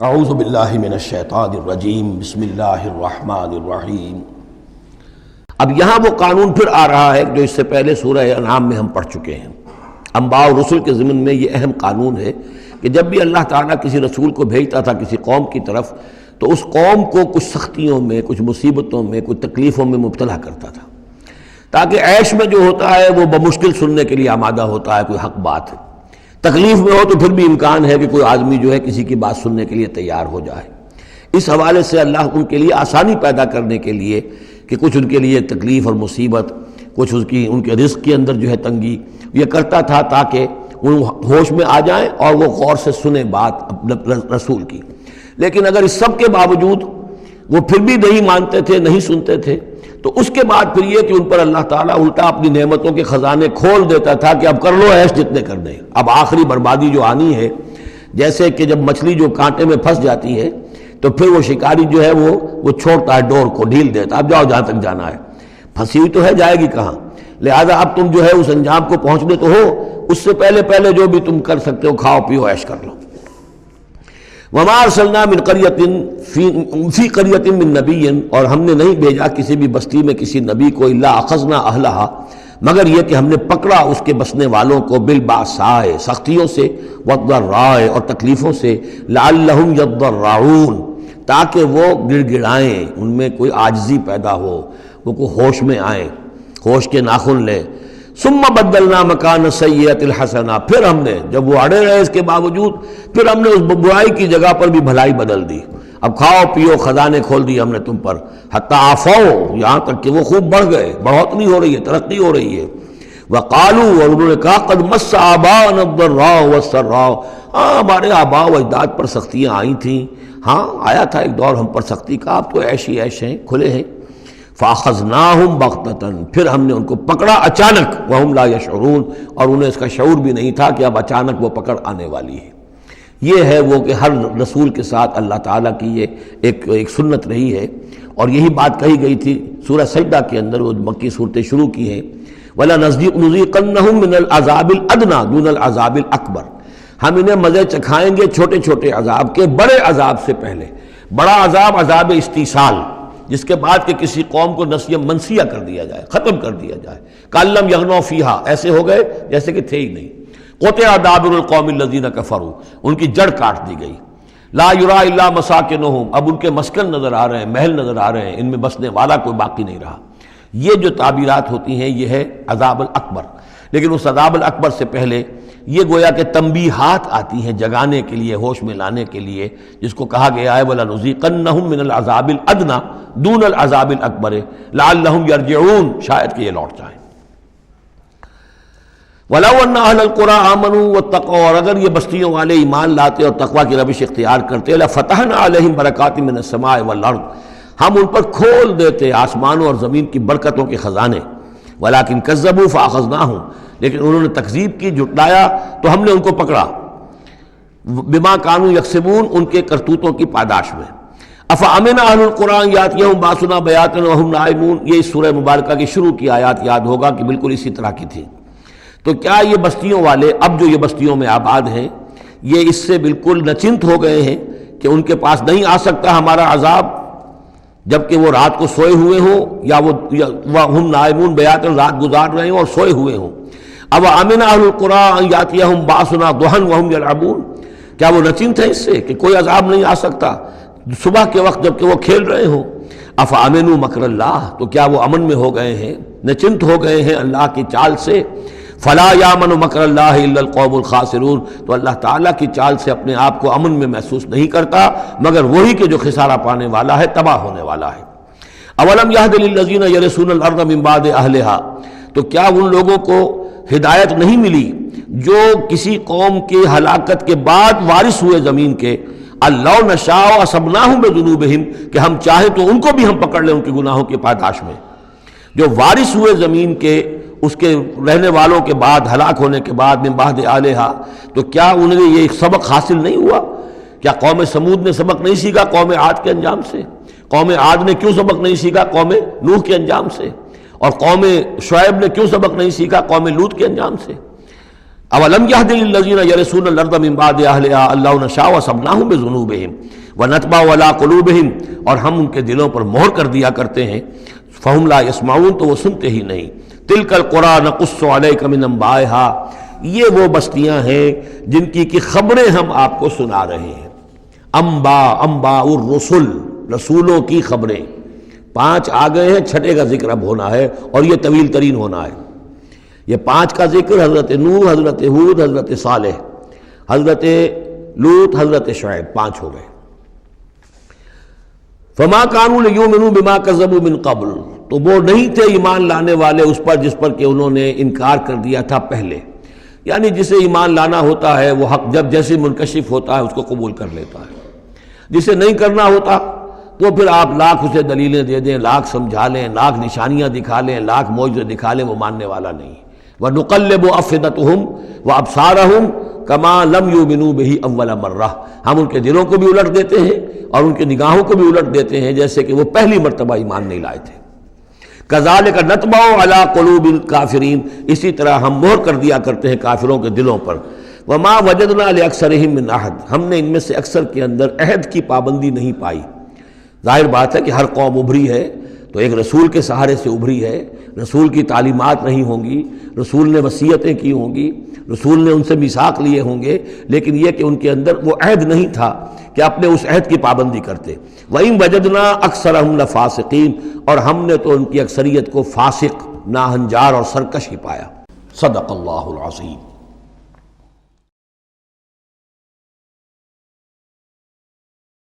اعوذ باللہ من الشیطان الرجیم بسم اللہ الرحمن الرحیم۔ اب یہاں وہ قانون پھر آ رہا ہے جو اس سے پہلے سورہ انعام میں ہم پڑھ چکے ہیں۔ انبیاء اور رسل کے ضمن میں یہ اہم قانون ہے کہ جب بھی اللہ تعالیٰ کسی رسول کو بھیجتا تھا کسی قوم کی طرف تو اس قوم کو کچھ سختیوں میں، کچھ مصیبتوں میں، کچھ تکلیفوں میں مبتلا کرتا تھا، تاکہ عیش میں جو ہوتا ہے وہ بمشکل سننے کے لیے آمادہ ہوتا ہے، کوئی حق بات ہے۔ تکلیف میں ہو تو پھر بھی امکان ہے کہ کوئی آدمی جو ہے کسی کی بات سننے کے لیے تیار ہو جائے۔ اس حوالے سے اللہ ان کے لیے آسانی پیدا کرنے کے لیے کہ کچھ ان کے لیے تکلیف اور مصیبت، کچھ ان کے رزق کے اندر جو ہے تنگی، یہ کرتا تھا تاکہ وہ ہوش میں آ جائیں اور وہ غور سے سنیں بات رسول کی۔ لیکن اگر اس سب کے باوجود وہ پھر بھی نہیں مانتے تھے، نہیں سنتے تھے، تو اس کے بعد پھر یہ کہ ان پر اللہ تعالیٰ الٹا اپنی نعمتوں کے خزانے کھول دیتا تھا کہ اب کر لو عیش جتنے کرنے، اب آخری بربادی جو آنی ہے، جیسے کہ جب مچھلی جو کانٹے میں پھنس جاتی ہے تو پھر وہ شکاری جو ہے وہ چھوڑتا ہے ڈور کو، ڈھیل دیتا ہے، اب جاؤ جہاں تک جانا ہے، پھنسی ہوئی تو ہے، جائے گی کہاں، لہذا اب تم جو ہے اس انجام کو پہنچنے تو ہو، اس سے پہلے جو بھی تم کر سکتے ہو کھاؤ پیو عیش کر لو۔ وما ارسلنا من قریۃ فی قریۃ من نبی، اور ہم نے نہیں بھیجا کسی بھی بستی میں کسی نبی کو الا اخذنا اہلہا، مگر یہ کہ ہم نے پکڑا اس کے بسنے والوں کو بالباساء، سختیوں سے، والضراء، اور تکلیفوں سے، لعلہم یضرعون، تاکہ وہ گڑ گڑائیں، ان میں کوئی عاجزی پیدا ہو، وہ کوئی ہوش میں آئیں، ہوش کے ناخن لیں۔ ثم بدلنا مکان السیئۃ الحسنہ، پھر ہم نے جب وہ اڑے رہے اس کے باوجود، پھر ہم نے اس برائی کی جگہ پر بھی بھلائی بدل دی، اب کھاؤ پیو، خزانے کھول دی ہم نے تم پر، حتی عفوا، یہاں تک کہ وہ خوب بڑھ گئے، بڑھوتری ہو رہی ہے، ترقی ہو رہی ہے۔ وقالوا، اور انہوں نے کہا قد مس آباءنا الضراء والسراء، ہاں ہمارے آباء و اجداد پر سختیاں آئی تھیں، ہاں آیا تھا ایک دور ہم پر سختی کا، اب تو عیش ہی عیش ہیں، کھلے ہیں۔ فاخذناہم بغتۃ، پھر ہم نے ان کو پکڑا اچانک، وہم لا یشعرون، اور انہیں اس کا شعور بھی نہیں تھا کہ اب اچانک وہ پکڑ آنے والی ہے۔ یہ ہے وہ کہ ہر رسول کے ساتھ اللہ تعالیٰ کی یہ ایک سنت رہی ہے، اور یہی بات کہی گئی تھی سورہ سجدہ کے اندر، وہ مکی صورتیں شروع کی ہیں، وَلَنُذِيقَنَّهُم مِّنَ الْعَذَابِ الْأَدْنَىٰ دُونَ الْعَذَابِ الْأَكْبَرِ، ہم انہیں مزے چکھائیں گے چھوٹے چھوٹے عذاب کے، بڑے عذاب سے پہلے۔ بڑا عذاب عذاب استیصال، جس کے بعد کہ کسی قوم کو نسیہ منسیہ کر دیا جائے، ختم کر دیا جائے، کَأَن لَّمْ يَغْنَوْا فِيهَا، ایسے ہو گئے جیسے کہ تھے ہی نہیں۔ قُطِعَ دَابِرُ الْقَوْمِ الَّذِينَ كَفَرُوا، ان کی جڑ کاٹ دی گئی۔ لَا يُرَىٰ إِلَّا مَسَاكِنُهُمْ، اب ان کے مسکن نظر آ رہے ہیں، محل نظر آ رہے ہیں، ان میں بسنے والا کوئی باقی نہیں رہا۔ یہ جو تعبیرات ہوتی ہیں یہ ہے عذاب الاکبر، لیکن اس عذاب الاکبر سے پہلے یہ گویا کہ تنبیہات آتی ہیں جگانے کے لیے، ہوش میں لانے کے لیے، جس کو کہا گیا ہے وَلَنُذِيقَنَّهُم مِّنَ الْعَذَابِ الْأَدْنَىٰ دُونَ الْعَذَابِ الْأَكْبَرِ لَعَلَّهُمْ يَرْجِعُونَ، شاید کہ یہ لوٹ جائیں۔ وَلَوْ أَنَّ أَهْلَ الْقُرَىٰ آمَنُوا وَاتَّقَوْا، اور اگر یہ بستیوں والے ایمان لاتے اور تقویٰ کی روش اختیار کرتے، لَفَتَحْنَا عَلَيْهِمْ بَرَكَاتٍ مِّنَ السَّمَاءِ وَالْأَرْضِ، ہم ان پر کھول دیتے آسمانوں اور زمین کی برکتوں کے خزانے۔ وَلَٰكِن كَذَّبُوا فَأَخَذْنَاهُمْ، لیکن انہوں نے تکذیب کی، جھٹلایا، تو ہم نے ان کو پکڑا، بما كانوا يكسبون، ان کے کرتوتوں کی پاداش میں۔ افامن اہل القرآن یاتیہم باسنا بیاتن وہم نائمون، یہ اس سورہ مبارکہ کی شروع کی آیات یاد ہوگا کہ بالکل اسی طرح کی تھی۔ تو کیا یہ بستیوں والے اب جو یہ بستیوں میں آباد ہیں یہ اس سے بالکل نچنت ہو گئے ہیں کہ ان کے پاس نہیں آ سکتا ہمارا عذاب، جبکہ وہ رات کو سوئے ہوئے ہوں، یا وہ ہم نائمون بیاتن، رات گزار رہے ہوں اور سوئے ہوئے ہوں۔ اب امن اہل القرآن یاتیہم باسنا ضحی وہم یلعبون، کیا وہ نچنت ہے اس سے کہ کوئی عذاب نہیں آ سکتا صبح کے وقت جبکہ وہ کھیل رہے ہوں؟ افامنوا مکر اللہ، تو کیا وہ امن میں ہو گئے ہیں، نچنت ہو گئے ہیں اللہ کی چال سے؟ فلا یامن مکر اللہ الا القوم الخاسرون، تو اللہ تعالیٰ کی چال سے اپنے آپ کو امن میں محسوس نہیں کرتا مگر وہی کہ جو خسارہ پانے والا ہے، تباہ ہونے والا ہے۔ اولم یہد للذین یرثون الارض من بعد اہلہا، تو کیا ان لوگوں کو ہدایت نہیں ملی جو کسی قوم کی ہلاکت کے بعد وارث ہوئے زمین کے، لو نشاء اصبناہم بذنوبہم، کہ ہم چاہیں تو ان کو بھی ہم پکڑ لیں ان کے گناہوں کی پاداش میں۔ جو وارث ہوئے زمین کے، اس کے رہنے والوں کے بعد، ہلاک ہونے کے بعد، من بعد اہلہا، تو کیا انہیں یہ سبق حاصل نہیں ہوا؟ کیا قوم سمود نے سبق نہیں سیکھا قوم عاد کے انجام سے؟ قوم عاد نے کیوں سبق نہیں سیکھا قوم نوح کے انجام سے؟ اور قوم شعیب نے کیوں سبق نہیں سیکھا قوم لوط کے انجام سے؟ اولم یہد للذین یرثون الارض من بعد اہلہا ان لو نشاء اصبناہم بذنوبہم ونطبع علی قلوبہم، اور ہم ان کے دلوں پر مہر کر دیا کرتے ہیں، فہم لا یسمعون، تو وہ سنتے ہی نہیں۔ تلک القری نقص علیک من انبائہا، یہ وہ بستیاں ہیں جن کی خبریں ہم آپ کو سنا رہے ہیں۔ انباء الرسل، رسولوں کی خبریں، 5 آ گئے ہیں، 6 کا ذکر اب ہونا ہے، اور یہ طویل ترین ہونا ہے۔ یہ 5 کا ذکر حضرت نوح، حضرت ہود، حضرت صالح، حضرت لوط، حضرت شعیب، 5 ہو گئے۔ فما كانوا ليؤمنوا بما كذبوا من قبل، تو وہ نہیں تھے ایمان لانے والے اس پر جس پر کہ انہوں نے انکار کر دیا تھا پہلے، یعنی جسے ایمان لانا ہوتا ہے وہ حق جب جیسے منکشف ہوتا ہے اس کو قبول کر لیتا ہے، جسے نہیں کرنا ہوتا تو پھر آپ لاکھ اسے دلیلیں دے دیں، لاکھ سمجھا لیں، لاکھ نشانیاں دکھا لیں، لاکھ معجزے دکھا لیں، وہ ماننے والا نہیں۔ وَنُقَلِّبُ أَفْئِدَتَهُمْ وَأَبْصَارَهُمْ كَمَا لَمْ يُؤْمِنُوا بِهِ أَوَّلَ مَرَّةٍ، ہم ان کے دلوں کو بھی الٹ دیتے ہیں اور ان کی نگاہوں کو بھی الٹ دیتے ہیں جیسے کہ وہ پہلی مرتبہ ایمان نہیں لائے تھے۔ كَذَلِكَ نَطْبَعُ عَلَى قُلُوبِ الْكَافِرِينَ، اسی طرح ہم مہر کر دیا کرتے ہیں کافروں کے دلوں پر۔ وَمَا وَجَدْنَا لِأَكْثَرِهِم مِّنْ أَحَدٍ، ہم نے ان میں سے اکثر کے اندر عہد کی پابندی نہیں پائی۔ ظاہر بات ہے کہ ہر قوم ابھری ہے تو ایک رسول کے سہارے سے ابھری ہے، رسول کی تعلیمات نہیں ہوں گی، رسول نے وصیتیں کی ہوں گی، رسول نے ان سے میثاق لیے ہوں گے، لیکن یہ کہ ان کے اندر وہ عہد نہیں تھا کہ اپنے اس عہد کی پابندی کرتے۔ وَإِن وَجَدْنَا أَكْثَرَهُمْ لَفَاسِقِينَ، اور ہم نے تو ان کی اکثریت کو فاسق، ناہنجار اور سرکش ہی پایا۔ صدق اللہ العظیم۔